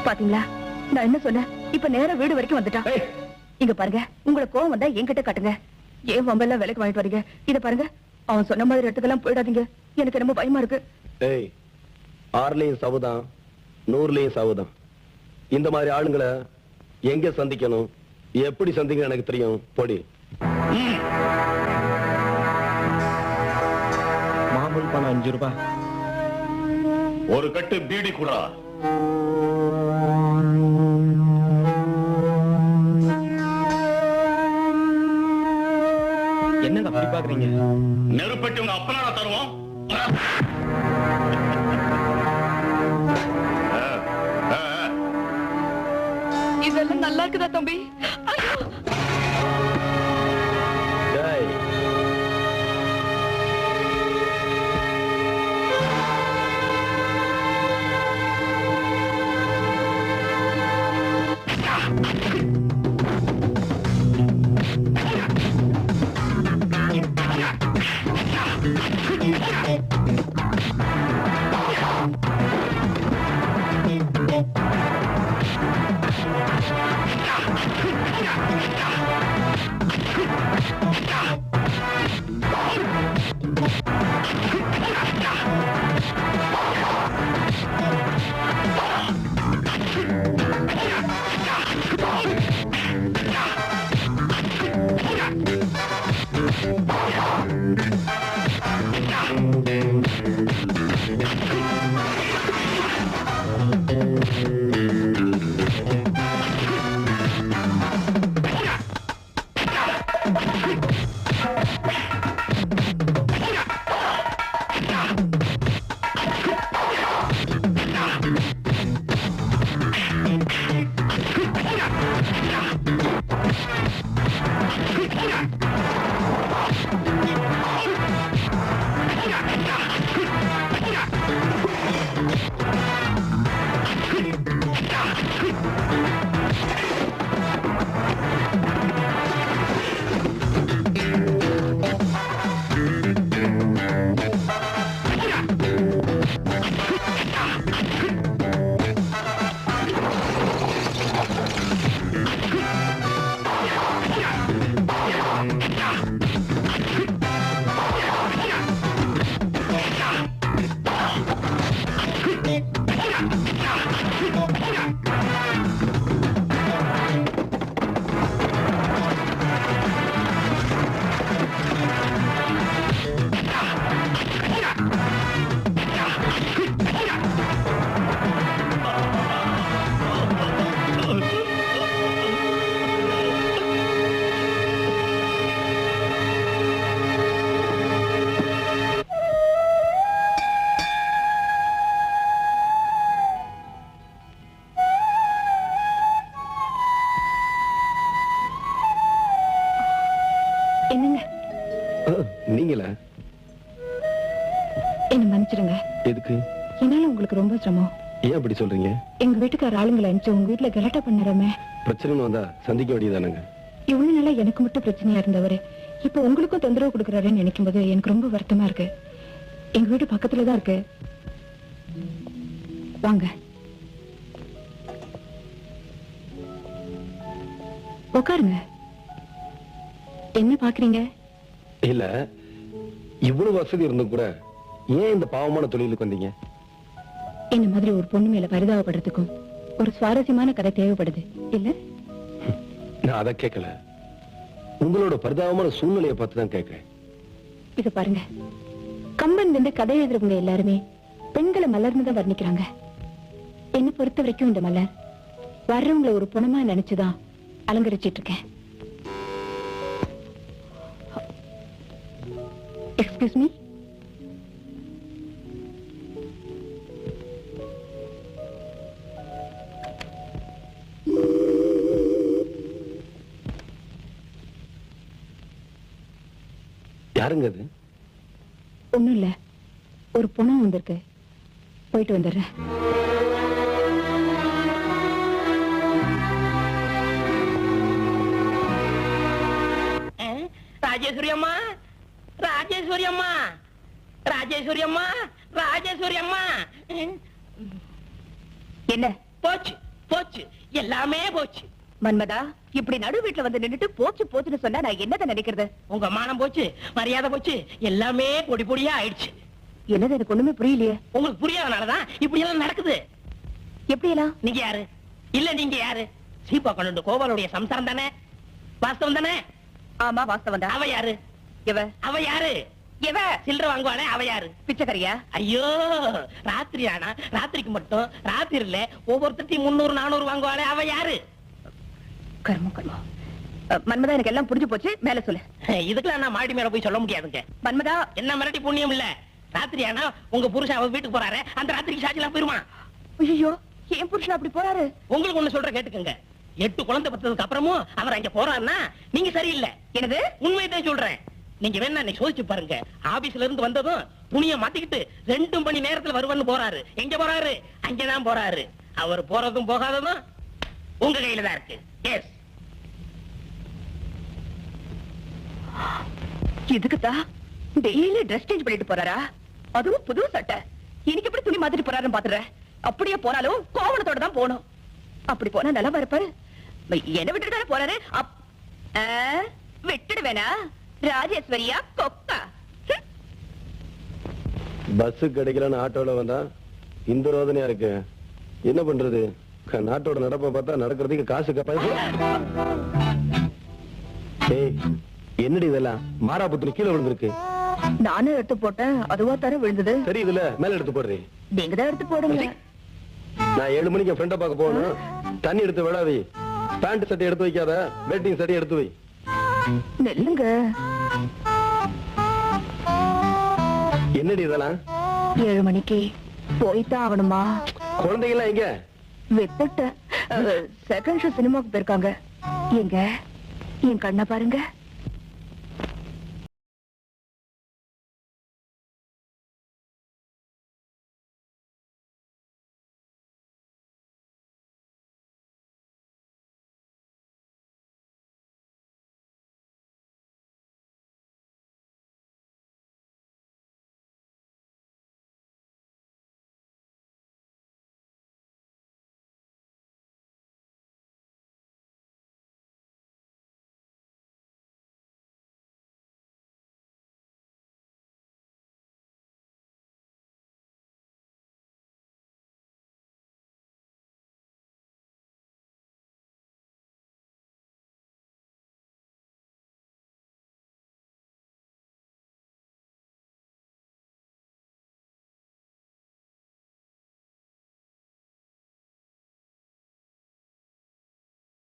பாத்தீங்களா நான் என்ன சொன்னேன்? இப்ப நேரா வீடு வரைக்கும் வந்துட்டான். இங்க பாருங்க, உங்களுக்கு கோவம் வந்தா என்கிட்ட காட்டுங்க. ஏன் வம்பெல்லாம் விலைக்கு வாங்கிட்டு வரீங்க? இத பாருங்க, அவன் சொன்ன மாதிரி இடத்துக்கெல்லாம் போயிடாதீங்க. எனக்கு ரொம்ப பயமா இருக்கு. 6லயும் சவுதான் 100லயும் சவுதான். இந்த மாதிரி ஆளுங்களை எங்க சந்திக்கணும், எப்படி சந்திக்கணும் எனக்கு தெரியும். பொடி மாமூல் பணம் 5 ரூபாய். ஒரு கட்டு பீடி குடா. என்னங்க அப்படி பாக்குறீங்க? நெருப்பட்டி உங்க அப்பனால தருவோம். இதெல்லாம் நல்லா இருக்குதா தம்பி? நீங்களா? என்ன மன்னிச்சிடுங்க. எதுக்கு? என்னால உங்களுக்கு ரொம்ப சிரமம். ஏன் அப்படி சொல்றீங்க? எங்க வீட்டுக்கார ஆளுங்களை அனுப்பிச்சு உங்க வீட்டுல கலாட்டா பண்ணறமே. பிரச்சனை வந்தா சந்திக்க வேண்டியதானுங்க. இவ்வளவு நாளா எனக்கு மட்டும் பிரச்சனையா இருந்தவரு இப்ப உங்களுக்கும் தொந்தரவு கொடுக்கறாருன்னு நினைக்கும் போது எனக்கு ரொம்ப வருத்தமா இருக்கு. எங்க வீட்டு பக்கத்துலதான் இருக்கு. வாங்க உட்காருங்க. என்ன பாக்குறீங்க? இல்ல, இவ்வளவு வசதி இருந்தும் கூட ஏன் இந்த பாவமான தொழிலுக்கு வந்தீங்க? என்ன மாதிரி ஒரு பொண்ணு மேல பரிதாபப்படுறதுக்கும் ஒரு சுவாரஸ்யமான கதை தேவைப்படுது இல்ல? நான் அதை கேட்கல, உங்களோட பரிதாபமான சூழ்நிலையை பார்த்து தான் கேட்கிறேன். இது பாருங்க, கம்பன் வந்து கதை எழுதுறவங்க எல்லாருமே பெண்களை மலர்ந்துதான் வர்ணிக்கிறாங்க. என்ன பொறுத்த வரைக்கும் இந்த மலர் வர்றவங்களை ஒரு புணமா நினைச்சுதான் அலங்கரிச்சிட்டு இருக்கேன். Excuse me. யாருங்க அது? ஒண்ணும் இல்ல, ஒரு புணம் வந்திருக்கு. போயிட்டு வந்துடுறேன். ராஜேஸ்வரி அம்மா, ராஜேஸ்வரி அம்மா, ராஜேஸ்வரி அம்மா, ராஜேஸ்வரி அம்மா. என்ன போச்சு, போச்சு, எல்லாமே போச்சு. மன்மதா, இப்படி நடு வீட்டுல வந்து நின்னுட்டு போச்சு போச்சுன்னு சொன்னா நான் என்னதான் நினைக்கிறது? உங்க மானம் போச்சு, மரியாதை போச்சு, எல்லாமே பொடி பொடியா ஆயிடுச்சு. என்னது எனக்கு ஒண்ணுமே புரியலையே. உங்களுக்கு புரியாதனாலதான் இப்படி எல்லாம் நடக்குது. எப்படி எல்லாம்? நீங்க யாரு? இல்ல நீங்க யாரு? சீப்பா கொண்டு கோபாலுடைய சம்சாரம் தானே? வாஸ்தவம் தானே? ஆமா வாஸ்தவம் தான். அவ யாரு? எவ? அவ யாரு? எவ? சில்லற வாங்குவானே அவ யாரு? பிச்சைக்காரியா? ஐயோ, ராத்திரி ஆனா ராத்திரிக்கு மட்டும் ராத்திரில ஒவ்வொருத்தையும் 300 400 வாங்குவானே அவ யாரு? கர்மம் கர்மம். மன்மதா, எனக்கு எல்லாம் புரிஞ்சு போச்சு, மேல சொல்லு. இதுக்கெல்லாம் நான் மாடி மேல போய் சொல்ல முடியாதுங்க. மன்மதா, என்ன மிரட்டி புண்ணியம் இல்ல. ராத்திரி ஆனா உங்க புருஷன் அவ வீட்டுக்கு போறாரு, அந்த ராத்திரிக்கு சாட்சிலாம் போயிருமா? ஐயோ, என் புருஷன் அப்படி போறாரு. உங்களுக்கு ஒண்ணு சொல்ற கேட்டுக்கங்க. 8 குழந்தை பெற்றதுக்கு அப்புறமும் அவர் அங்க போறாருன்னா நீங்க சரியில்லை. என்னது? உண்மையதான் சொல்றேன். நீங்க வேணா இன்னைக்கு சோதிச்சு பாருங்க. ஆபீஸ்ல இருந்து வந்ததும் துணியை மாத்திக்கிட்டு 2 மணி நேரத்துல வருவன்னு போறாரு. எங்க போறாரு? அங்கதான் போறாரு. அவர் போறதும் போகாததும் உங்க கையில தான் இருக்கு. எஸ். இதுக்குதான் டெய்லி ட்ரெஸ் சேஞ்ச் பண்ணிட்டு போறாரா? அதுவும் புது சட்டை. இன்னைக்கு எப்படி துணி மாத்திட்டு போறாருன்னு பாத்துறேன். அப்படியே போனாலும் கோவணத்தோட தான் போகணும். அப்படி போனா நல்லா இருப்பாரு. என்ன விட்டுட்டு போறாரு? விட்டுடுவேனா? ராஜேஸ்வரியா கொக்கா? பஸ் கிடைக்கலன்னு ஆட்டோல வந்தா இந்த ரோதனையா இருக்கு. என்ன பண்றது? நாட்டோட நடப்ப பார்த்தா நடக்கிறதுக்கு காசு கப்பாய். என்னடி இதெல்லாம்? மாறாபுத்துல கீழே விழுந்திருக்கு. நானும் எடுத்து போட்டேன், அதுவா தர விழுந்தது. சரி, இதுல மேல எடுத்து போடுறீ. நீங்க தான் எடுத்து போடுங்க. நான் 7 மணிக்கு என் ஃப்ரெண்ட பார்க்க போகணும். தண்ணி எடுத்து விடாவி. பேண்ட் சட்டை எடுத்து வைக்காத, வெட்டிங் சட்டை எடுத்து வை. நெல்லுங்க. என்னடி இதெல்லாம்? 7 மணிக்கு போய்தான் ஆகணுமா? குழந்தைகள் எங்க? வித்துட்ட. செகண்ட் ஷோ சினிமாக்கு போயிருக்காங்க. எங்க என் கண்ணை பாருங்க.